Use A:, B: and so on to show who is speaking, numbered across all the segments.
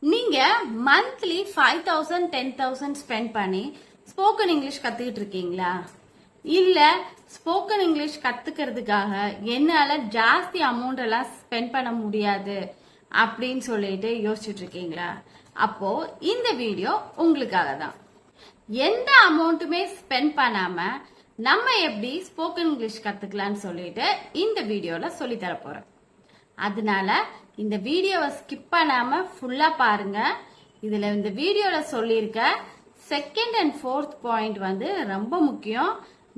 A: நீங்க monthly 5000 10,000 spend பண்ணி spoken English கத்துக்கிட்டு இருக்கீங்களா? இல்ல ஸ்போக்கன் இங்கிலீஷ் கத்துக்கிறதுக்காக என்னால ஜாஸ்தி அமௌண்ட் எல்லாம் ஸ்பெண்ட் பண்ண முடியாது அப்படின்னு சொல்லிட்டு யோசிச்சுட்டு இருக்கீங்களா? அப்போ இந்த வீடியோ உங்களுக்காக தான். எந்த அமௌண்ட்டுமே ஸ்பெண்ட் பண்ணாம நம்ம எப்படி ஸ்போக்கன் இங்கிலீஷ் கத்துக்கலாம்னு சொல்லிட்டு இந்த வீடியோல சொல்லி தர போறேன். அதனால இந்த வீடியோவை ஸ்கிப் பண்ணாம ஃபுல்லா பாருங்க. இதுல இந்த வீடியோல சொல்லியிருக்க செகண்ட் அண்ட் ஃபோர்த் பாயிண்ட் வந்து ரொம்ப முக்கியம்.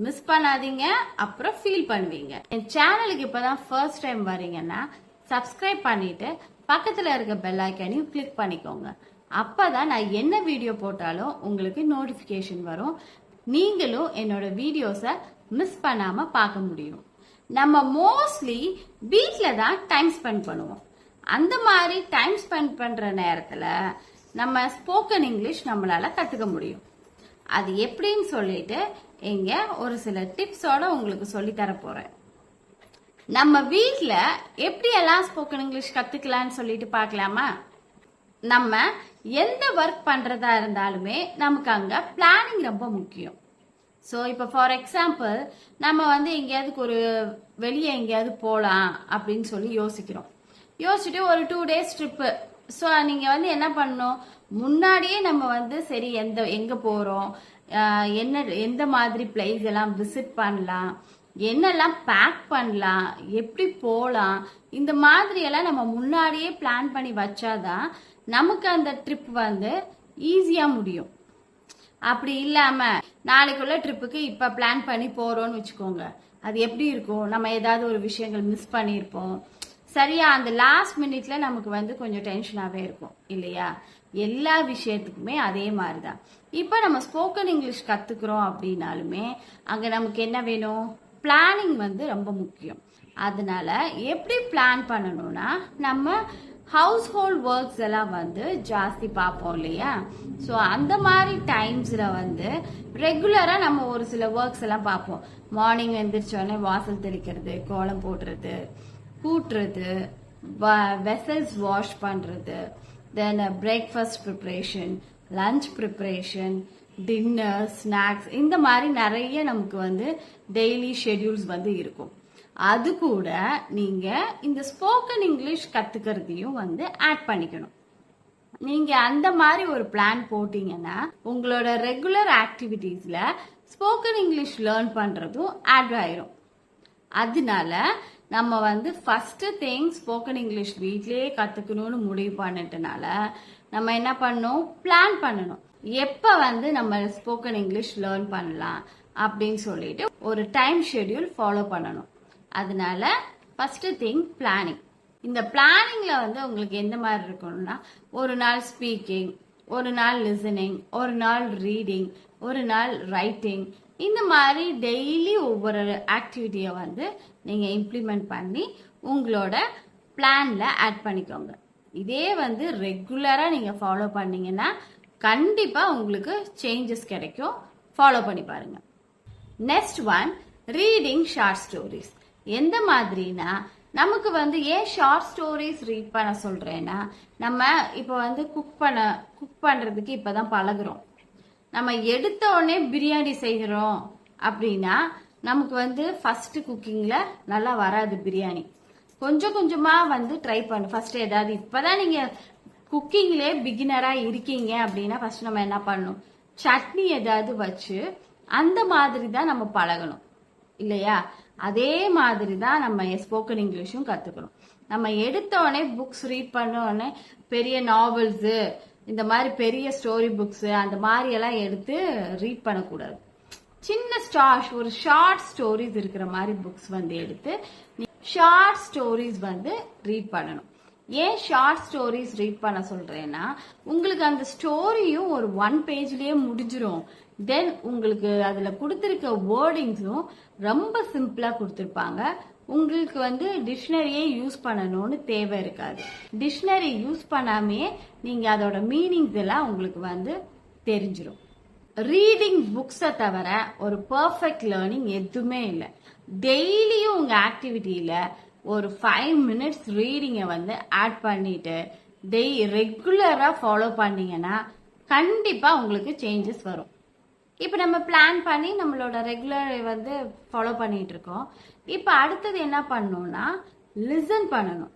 A: மிஸ் பண்ணாதீங்க, அப்புறம் ஃபீல் பண்ணுவீங்க. என் சேனலுக்கு இப்பதான் ஃபர்ஸ்ட் டைம் வரீங்கன்னா சப்ஸ்கிரைப் பண்ணிட்டு பக்கத்துல இருக்க பெல் ஐக்கானையும் கிளிக் பண்ணிக்கோங்க. அப்பதான் நான் என்ன வீடியோ போட்டாலும் உங்களுக்கு நோட்டிபிகேஷன் வரும். நீங்களும் என்னோட வீடியோஸை மிஸ் பண்ணாம பார்க்க முடியும். நம்ம மோஸ்ட்லி வீட்ல தான் டைம் ஸ்பெண்ட் பண்ணுவோம். அந்த மாதிரி டைம் ஸ்பெண்ட் பண்ற நேரத்துல நம்ம ஸ்போக்கன் இங்கிலீஷ் நம்மளால கத்துக்க முடியும். அது எப்படின்னு சொல்லிட்டு இங்க ஒரு சில டிப்ஸோட உங்களுக்கு சொல்லி தர போறேன். நம்ம வீட்ல எப்படி எல்லாம் ஸ்போக்கன் இங்கிலீஷ் கத்துக்கலாம்னு சொல்லிட்டு பார்க்கலாமா? நம்ம எந்த ஒர்க் பண்றதா இருந்தாலுமே நமக்கு அங்க பிளானிங் ரொம்ப முக்கியம். ஸோ இப்போ ஃபார் எக்ஸாம்பிள் நம்ம வந்து எங்கேயாவது ஒரு வெளியே எங்கேயாவது போகலாம் அப்படின்னு சொல்லி யோசிச்சுட்டு ஒரு 2 days ட்ரிப்பு. ஸோ நீங்கள் வந்து என்ன பண்ணணும், முன்னாடியே நம்ம வந்து சரி எங்கே போகிறோம், எந்த மாதிரி பிளேஸ் எல்லாம் விசிட் பண்ணலாம், என்னெல்லாம் பேக் பண்ணலாம், எப்படி போகலாம், இந்த மாதிரி எல்லாம் நம்ம முன்னாடியே பிளான் பண்ணி வச்சாதான் நமக்கு அந்த ட்ரிப் வந்து ஈஸியா முடியும். அப்படி இல்லாம நாளைக்குள்ள ட்ரிப்புக்கு இப்ப பிளான் பண்ணி போறோம்னு வச்சுக்கோங்க, அது எப்படி இருக்கும், நம்ம ஏதாவது ஒரு விஷயங்கள் மிஸ் பண்ணிருப்போம். சரியா, அந்த லாஸ்ட் மினிட்ல நமக்கு வந்து கொஞ்சம் டென்ஷனாவே இருக்கும் இல்லையா? எல்லா விஷயத்துக்குமே அதே மாதிரிதான். இப்ப நம்ம ஸ்போக்கன் இங்கிலீஷ் கத்துக்கிறோம் அப்படின்னாலுமே அங்க நமக்கு என்ன வேணும், பிளானிங் வந்து ரொம்ப முக்கியம். அதனால எப்படி பிளான் பண்ணணும்னா, நம்ம ஹவுஸ் ஹோல்ட் ஒர்க்ஸ் எல்லாம் வந்து ஜாஸ்தி பார்ப்போம் இல்லையா? ஸோ அந்த மாதிரி டைம்ஸ்ல வந்து ரெகுலரா நம்ம ஒரு சில ஒர்க்ஸ் எல்லாம் பார்ப்போம். மார்னிங் எழுந்திரிச்சோடனே வாசல் தெளிக்கிறது, கோலம் போடுறது, கூட்டுறது, வெசல்ஸ் வாஷ் பண்றது, then breakfast preparation, lunch preparation, dinner, snacks, இந்த மாதிரி நிறைய நமக்கு வந்து டெய்லி ஷெட்யூல்ஸ் வந்து இருக்கும். அது கூட நீங்க இந்த ஸ்போக்கன் இங்கிலீஷ் கத்துக்கிறதையும் வந்து ஆட் பண்ணிக்கணும். நீங்க அந்த மாதிரி ஒரு பிளான் போட்டீங்கன்னா உங்களோட ரெகுலர் ஆக்டிவிட்டீஸ்ல ஸ்போக்கன் இங்கிலீஷ் லேர்ன் பண்றதும் ஆட் ஆயிரும். அதனால நம்ம வந்து ஃபர்ஸ்ட் திங் ஸ்போக்கன் இங்கிலீஷ் வீட்லயே கத்துக்கணும்னு முடிவு பண்ணிட்டனால நம்ம என்ன பண்ணணும், பிளான் பண்ணணும். எப்ப வந்து நம்ம ஸ்போக்கன் இங்கிலீஷ் லேர்ன் பண்ணலாம் அப்படின்னு சொல்லிட்டு ஒரு டைம் ஷெட்யூல் ஃபாலோ பண்ணணும். அதனால ஃபர்ஸ்ட் திங் பிளானிங். இந்த பிளானிங்ல வந்து உங்களுக்கு எந்த மாதிரி இருக்கணும்னா, ஒரு நாள் ஸ்பீக்கிங், ஒரு நாள் லிசனிங், ஒரு நாள் ரீடிங், ஒரு நாள் ரைட்டிங், இந்த மாதிரி டெய்லி ஒவ்வொரு ஆக்டிவிட்டியை வந்து நீங்க இம்ப்ளிமெண்ட் பண்ணி உங்களோட பிளான்ல ஆட் பண்ணிக்கோங்க. இதே வந்து ரெகுலரா நீங்க ஃபாலோ பண்ணீங்கன்னா கண்டிப்பா உங்களுக்கு சேஞ்சஸ் கிடைக்கும். ஃபாலோ பண்ணி பாருங்க. Next one, reading short stories. எந்த மாதிரினா, நமக்கு வந்து ஏன் ஷார்ட் ஸ்டோரிஸ் ரீட் பண்ண சொல்றேன்னா, நம்ம இப்ப வந்து குக் பண்றதுக்கு இப்பதான் பழகுறோம். நம்ம எடுத்த உடனே பிரியாணி செய்கிறோம் அப்படின்னா நமக்கு வந்து ஃபர்ஸ்ட் குக்கிங்ல நல்லா வராது பிரியாணி. கொஞ்சம் கொஞ்சமா வந்து ட்ரை பண்ணு. ஃபர்ஸ்ட் ஏதாவது இப்பதான் நீங்க குக்கிங்லயே பிகினரா இருக்கீங்க அப்படின்னா ஃபர்ஸ்ட் நம்ம என்ன பண்ணணும், சட்னி ஏதாவது வச்சு அந்த மாதிரி தான் நம்ம பழகணும் இல்லையா? அதே மாதிரி தான் நம்ம ஸ்போக்கன் இங்கிலீஷும் கத்துக்கணும். நம்ம எடுத்த உடனே புக்ஸ் ரீட் பண்ண உடனே பெரிய நாவல்ஸ், இந்த மாதிரி பெரிய ஸ்டோரி புக்ஸ் அந்த மாதிரி எல்லாம் எடுத்து ரீட் பண்ணக்கூடாது. சின்ன ஒரு ஷார்ட் ஸ்டோரிஸ் இருக்கிற மாதிரி புக்ஸ் வந்து எடுத்து ஷார்ட் ஸ்டோரிஸ் வந்து ரீட் பண்ணணும். ஏன் ஷார்ட் ஸ்டோரிஸ் ரீட் பண்ண சொல்றேன்னா, உங்களுக்கு அந்த ஸ்டோரியும் ஒரு 1 பேஜ்லயே முடிஞ்சிரும். தென் உங்களுக்கு அதுல கொடுத்திருக்க வேர்டிங்ஸும் ரொம்ப சிம்பிளா கொடுத்திருப்பாங்க. உங்களுக்கு வந்து டிக்ஷனரியே யூஸ் பண்ணணும்னு தேவை இருக்காது. டிக்ஷனரி யூஸ் பண்ணாமே நீங்க அதோட மீனிங்ஸ் எல்லாம் உங்களுக்கு வந்து தெரிஞ்சிடும். ரீடிங் புக்ஸை தவிர ஒரு பர்ஃபெக்ட் லேர்னிங் எதுவுமே இல்லை. டெய்லியும் உங்க ஆக்டிவிட்டியில ஒரு 5 minutes ரீடிங்கை வந்து ஆட் பண்ணிட்டு ரெகுலரா ஃபாலோ பண்ணீங்கன்னா கண்டிப்பா உங்களுக்கு சேஞ்சஸ் வரும். இப்ப நம்ம பிளான் பண்ணி நம்மளோட ரெகுலர் வந்து ஃபாலோ பண்ணிட்டு இருக்கோம். இப்ப அடுத்தது என்ன பண்ணணும்னா லிசன் பண்ணணும்.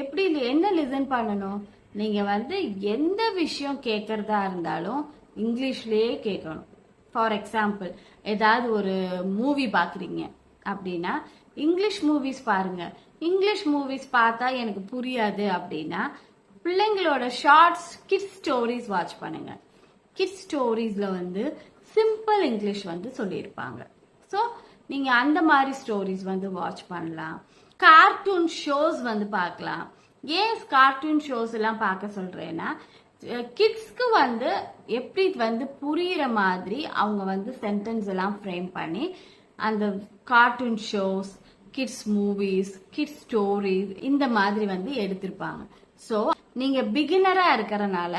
A: எப்படி என்ன லிசன் பண்ணணும்? நீங்க வந்து எந்த விஷயம் கேட்கறதா இருந்தாலும் இங்கிலீஷ்லயே கேட்கணும். ஃபார் எக்ஸாம்பிள், ஏதாவது ஒரு மூவி பாக்குறீங்க அப்படின்னா இங்கிலீஷ் மூவிஸ் பாருங்க. இங்கிலீஷ் மூவிஸ் பார்த்தா எனக்கு புரியாது அப்படின்னா பிள்ளைங்களோட ஷார்ட்ஸ் கிட்ஸ் ஸ்டோரிஸ் வாட்ச் பண்ணுங்க. கிட்ஸ் ஸ்டோரிஸ்ல வந்து சிம்பிள் இங்கிலீஷ் வந்து சொல்லியிருப்பாங்க. ஸோ நீங்க அந்த மாதிரி ஸ்டோரிஸ் வந்து வாட்ச் பண்ணலாம். கார்ட்டூன் ஷோஸ் வந்து பார்க்கலாம். ஏன் கார்ட்டூன் ஷோஸ் எல்லாம் பார்க்க சொல்றேன்னா கிட்ஸ்க்கு வந்து எப்படி வந்து புரியுற மாதிரி அவங்க வந்து சென்டென்ஸ் எல்லாம் ஃப்ரேம் பண்ணி அந்த cartoon shows, kids movies, kids stories இந்த மாதிரி வந்து எடுத்திருப்பாங்க. ஸோ நீங்க பிகினரா இருக்கிறனால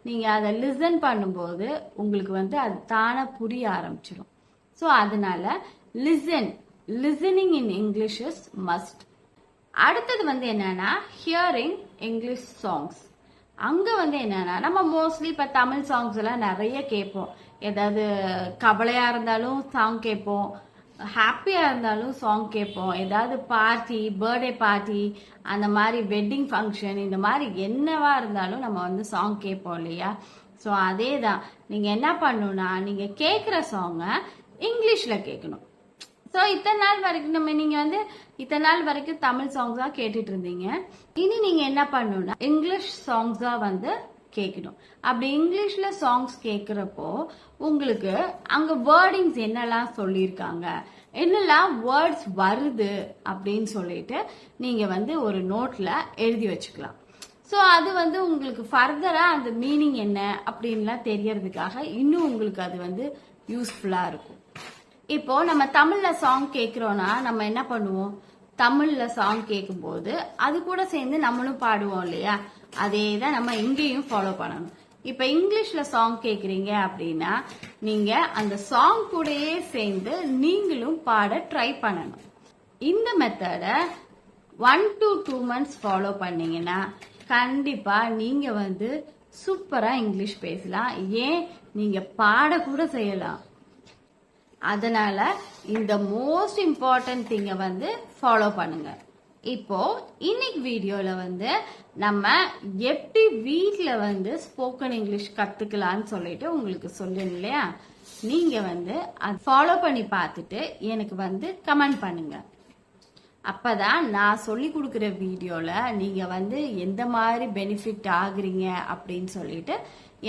A: நீங்க அதை லிசன் பண்ணும்போது உங்களுக்கு வந்து அது தானா புரிய ஆரம்பிச்சிடும். ஸோ அதனால listening in English is must. அடுத்தது வந்து என்னன்னா ஹியரிங் இங்கிலீஷ் சாங்ஸ். அங்க வந்து என்னன்னா நம்ம மோஸ்ட்லி இப்ப தமிழ் சாங்ஸ் எல்லாம் நிறைய கேட்போம். ஏதாவது கவலையா இருந்தாலும் சாங் கேட்போம், ஹாப்பியா இருந்தாலும் சாங் கேட்போம். ஏதாவது பார்ட்டி, பர்த்டே பார்ட்டி, அந்த மாதிரி வெட்டிங் ஃபங்க்ஷன், இந்த மாதிரி என்னவா இருந்தாலும் நம்ம வந்து சாங் கேட்போம் இல்லையா? ஸோ அதே தான் நீங்க என்ன பண்ணணும்னா நீங்க கேட்குற சாங்கை இங்கிலீஷ்ல கேட்கணும். ஸோ இத்தனை நாள் வரைக்கும் நீங்க வந்து இத்தனை நாள் வரைக்கும் தமிழ் சாங்ஸ் தான் கேட்டுட்டு இருந்தீங்க. இனி நீங்க என்ன பண்ணணும்னா இங்கிலீஷ் சாங்ஸ் தான் வந்து கேட்கணும். அப்படி இங்கிலீஷ்ல சாங்ஸ் கேட்கிறப்போ உங்களுக்கு அங்க வேர்டிங்ஸ் என்னெல்லாம் சொல்லியிருக்காங்க, என்னெல்லாம் வேர்ட்ஸ் வருது அப்படின்னு சொல்லிட்டு நீங்க வந்து ஒரு நோட்ல எழுதி வச்சுக்கலாம். ஸோ அது வந்து உங்களுக்கு ஃபர்தரா அந்த மீனிங் என்ன அப்படின்லாம் தெரியறதுக்காக இன்னும் உங்களுக்கு அது வந்து யூஸ்ஃபுல்லா இருக்கும். இப்போ நம்ம தமிழ்ல சாங் கேட்கிறோம்னா நம்ம என்ன பண்ணுவோம்? தமிழ்ல சாங் கேட்கும்போது அது கூட சேர்ந்து நம்மளும் பாடுவோம் இல்லையா? அதே தான் நம்ம இங்கேயும் ஃபாலோ பண்ணணும். இப்ப இங்கிலீஷ்ல சாங் கேக்குறீங்க அப்படின்னா நீங்க அந்த சாங் கூடயே சேர்ந்து நீங்களும் பாட ட்ரை பண்ணணும். இந்த மெத்தட 1 to 2 months ஃபாலோ பண்ணீங்கன்னா கண்டிப்பா நீங்க வந்து சூப்பரா இங்கிலீஷ் பேசலாம். ஏன் நீங்க பாட கூட செய்யலாம். அதனால இந்த மோஸ்ட் இம்பார்ட்டன்ட் திங்க வந்து ஃபாலோ பண்ணுங்க. இப்போ இன்னைக்கு வீடியோல வந்து நம்ம எப்படி வீட்ல வந்து ஸ்போக்கன் இங்கிலீஷ் கத்துக்கலாம்னு சொல்லிட்டு உங்களுக்கு சொல்லுங்க இல்லையா? நீங்க வந்து அதை ஃபாலோ பண்ணி பார்த்துட்டு எனக்கு வந்து கமெண்ட் பண்ணுங்க. அப்பதான் நான் சொல்லி கொடுக்குற வீடியோல நீங்க வந்து எந்த மாதிரி பெனிஃபிட் ஆகுறீங்க அப்படின்னு சொல்லிட்டு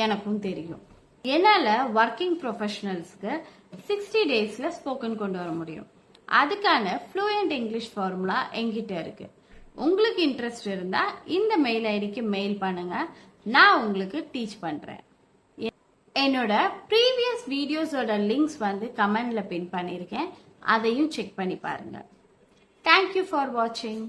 A: எனக்கும் தெரியும். என்னால ஒர்க்கிங் ப்ரொஃபஷனல்ஸ்க்கு 60 daysல ஸ்போக்கன் கொண்டு வர முடியும். அதுக்கான ஃப்ளூயன்ட் இங்கிலீஷ் ஃபார்முலா என்கிட்ட இருக்கு. உங்களுக்கு இன்ட்ரெஸ்ட் இருந்தா இந்த மெயில் ஐடிக்கு மெயில் பண்ணுங்க, நான் உங்களுக்கு டீச் பண்றேன். என்னோட ப்ரீவியஸ் வீடியோஸோட லிங்க்ஸ் வந்து கமெண்ட்ல பின் பண்ணிருக்கேன், அதையும் செக் பண்ணி பாருங்க. தேங்க்யூ ஃபார் வாட்சிங்.